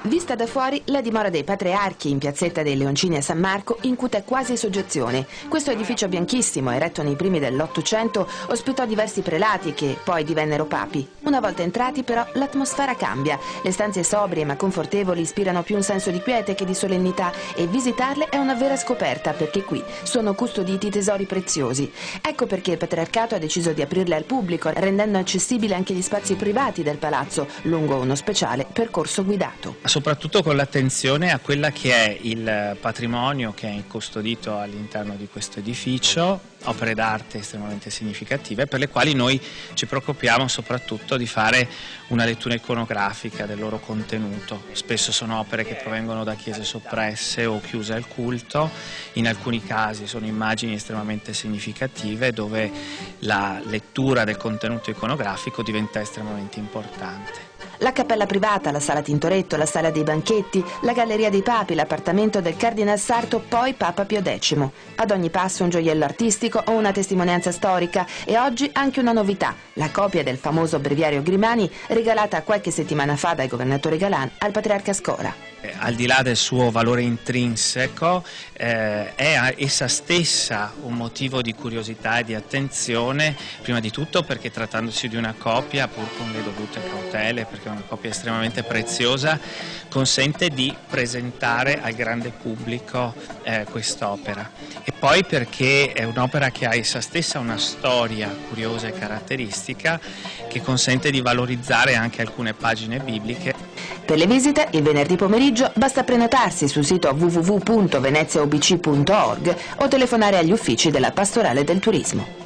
Vista da fuori, la dimora dei Patriarchi in piazzetta dei Leoncini a San Marco incute quasi soggezione. Questo edificio bianchissimo, eretto nei primi dell'Ottocento, ospitò diversi prelati che poi divennero papi. Una volta entrati però l'atmosfera cambia. Le stanze sobrie ma confortevoli ispirano più un senso di quiete che di solennità e visitarle è una vera scoperta perché qui sono custoditi tesori preziosi. Ecco perché il Patriarcato ha deciso di aprirle al pubblico, rendendo accessibili anche gli spazi privati del palazzo lungo uno speciale percorso guidato. Soprattutto con l'attenzione a quella che è il patrimonio che è custodito all'interno di questo edificio, opere d'arte estremamente significative per le quali noi ci preoccupiamo soprattutto di fare una lettura iconografica del loro contenuto. Spesso sono opere che provengono da chiese soppresse o chiuse al culto, in alcuni casi sono immagini estremamente significative dove la lettura del contenuto iconografico diventa estremamente importante. La cappella privata, la sala Tintoretto, la sala dei banchetti, la galleria dei papi, l'appartamento del Cardinal Sarto, poi Papa Pio X. Ad ogni passo un gioiello artistico o una testimonianza storica e oggi anche una novità, la copia del famoso breviario Grimani regalata qualche settimana fa dal governatore Galan al patriarca Scora. Al di là del suo valore intrinseco, è essa stessa un motivo di curiosità e di attenzione, prima di tutto perché trattandosi di una copia, pur con le dovute cautele, perché è una copia estremamente preziosa, consente di presentare al grande pubblico quest'opera. E poi perché è un'opera che ha essa stessa una storia curiosa e caratteristica che consente di valorizzare anche alcune pagine bibliche. Per le visite, il venerdì pomeriggio, basta prenotarsi sul sito www.veneziaobc.org o telefonare agli uffici della Pastorale del Turismo.